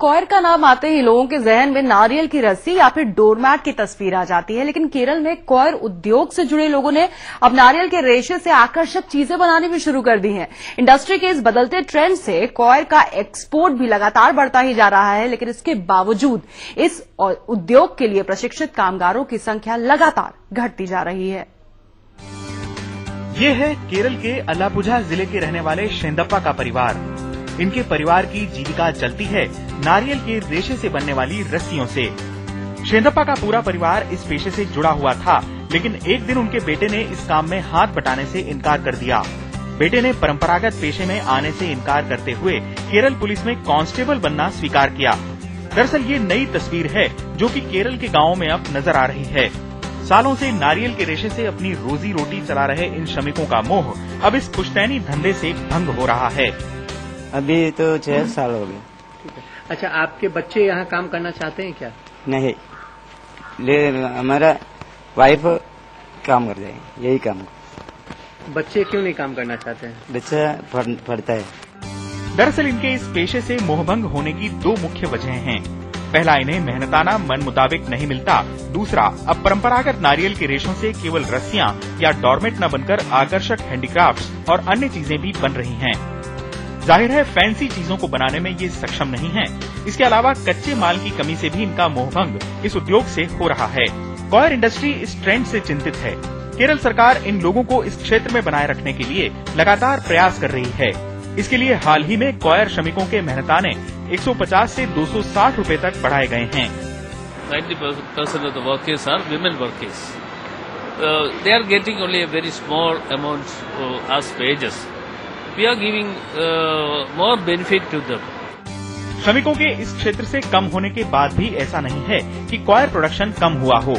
Coir का नाम आते ही लोगों के जहन में नारियल की रस्सी या फिर डोरमैट की तस्वीर आ जाती है, लेकिन केरल में कॉयर उद्योग से जुड़े लोगों ने अब नारियल के रेशे से आकर्षक चीजें बनानी भी शुरू कर दी हैं। इंडस्ट्री के इस बदलते ट्रेंड से कॉयर का एक्सपोर्ट भी लगातार बढ़ता ही जा रहा है, लेकिन इसके बावजूद इस उद्योग के लिए प्रशिक्षित कामगारों की संख्या लगातार घटती जा रही है। ये है केरल के अलापुझा जिले के रहने वाले शेंदप्पा का परिवार। इनके परिवार की जीविका चलती है नारियल के रेशे से बनने वाली रस्सियों से। शेंदप्पा का पूरा परिवार इस पेशे से जुड़ा हुआ था, लेकिन एक दिन उनके बेटे ने इस काम में हाथ बटाने से इनकार कर दिया। बेटे ने परंपरागत पेशे में आने से इनकार करते हुए केरल पुलिस में कांस्टेबल बनना स्वीकार किया। दरअसल ये नई तस्वीर है जो कि केरल के गांवों में अब नजर आ रही है। सालों से नारियल के रेशे से अपनी रोजी रोटी चला रहे इन श्रमिकों का मोह अब इस पुश्तैनी धंधे से भंग हो रहा है। अभी तो 6 साल हो गए। अच्छा, आपके बच्चे यहाँ काम करना चाहते हैं क्या? नहीं, हमारा वाइफ काम कर जाए, यही काम। बच्चे क्यों नहीं काम करना चाहते हैं? बच्चा पढ़ता है। दरअसल इनके इस पेशे से मोहभंग होने की 2 मुख्य वजहें हैं। पहला, इन्हें मेहनताना मन मुताबिक नहीं मिलता। दूसरा, अब परंपरागत नारियल के रेशों से केवल रस्सियां या डॉर्मेट न बनकर आकर्षक हैंडीक्राफ्ट्स और अन्य चीजें भी बन रही हैं। जाहिर है फैंसी चीजों को बनाने में ये सक्षम नहीं है। इसके अलावा कच्चे माल की कमी से भी इनका मोहभंग इस उद्योग से हो रहा है। कॉयर इंडस्ट्री इस ट्रेंड से चिंतित है। केरल सरकार इन लोगों को इस क्षेत्र में बनाए रखने के लिए लगातार प्रयास कर रही है। इसके लिए हाल ही में कॉयर श्रमिकों के मेहनताने 150 से 260 रुपए तक बढ़ाए गए हैं। 90% of the workers are women workers. They are getting only a very small amount as wages. We are giving more benefit to them. श्रमिकों के इस क्षेत्र से कम होने के बाद भी ऐसा नहीं है कि कॉयर प्रोडक्शन कम हुआ हो।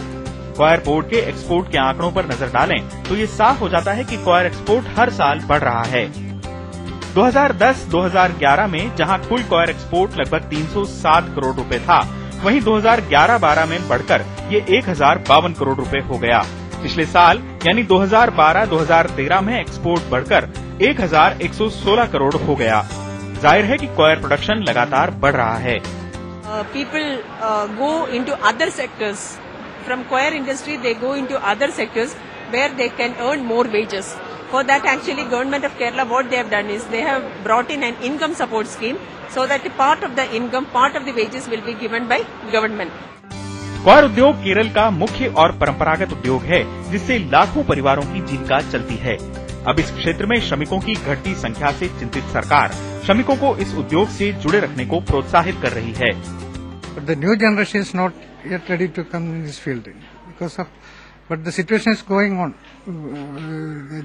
कॉयर बोर्ड के एक्सपोर्ट के आंकड़ों पर नजर डालें तो ये साफ हो जाता है कि कॉयर एक्सपोर्ट हर साल बढ़ रहा है। 2010-2011 में जहां कुल कॉयर एक्सपोर्ट लगभग 307 करोड़ रुपए था, वहीं 2011-12 में बढ़कर ये 1052 करोड़ रुपए हो गया। पिछले साल यानी 2012-2013 में एक्सपोर्ट बढ़कर 1116 करोड़ हो गया। जाहिर है कि कॉयर प्रोडक्शन लगातार बढ़ रहा है। People go into other sectors from coir industry. They go into other sectors where they can earn more wages. For that, actually, government of Kerala, what they have done is they have brought in an income support scheme so that part of the income, part of the wages will be given by government. Coir उद्योग केरल का मुख्य और परंपरागत उद्योग है, जिससे लाखों परिवारों की जीविका चलती है। अब इस क्षेत्र में श्रमिकों की घटती संख्या से चिंतित सरकार श्रमिकों को इस उद्योग से जुड़े रखने को प्रोत्साहित कर रही है। But the new generation is not yet ready to come in this field because of, but the situation is going on.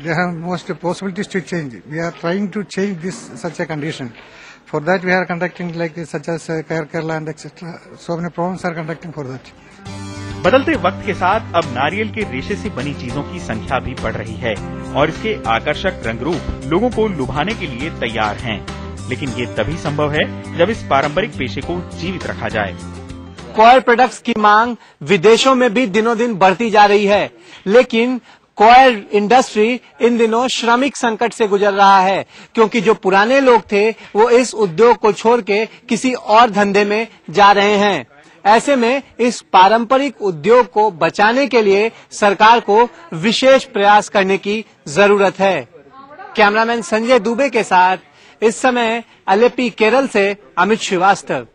They have most possibilities to change. We are trying to change this such a condition. For that, we are conducting like such as Kerala and etc. So many programs are conducting for that. बदलते वक्त के साथ अब नारियल के रेशे से बनी चीजों की संख्या भी बढ़ रही है और इसके आकर्षक रंग रूप लोगों को लुभाने के लिए तैयार हैं। लेकिन ये तभी संभव है जब इस पारंपरिक पेशे को जीवित रखा जाए। कॉयर प्रोडक्ट्स की मांग विदेशों में भी दिनों दिन बढ़ती जा रही है, लेकिन कॉयर इंडस्ट्री इन दिनों श्रमिक संकट से गुजर रहा है, क्योंकि जो पुराने लोग थे वो इस उद्योग को छोड़ के किसी और धंधे में जा रहे हैं। ऐसे में इस पारंपरिक उद्योग को बचाने के लिए सरकार को विशेष प्रयास करने की जरूरत है। कैमरामैन संजय दुबे के साथ इस समय अलेप्पी केरल से अमित श्रीवास्तव।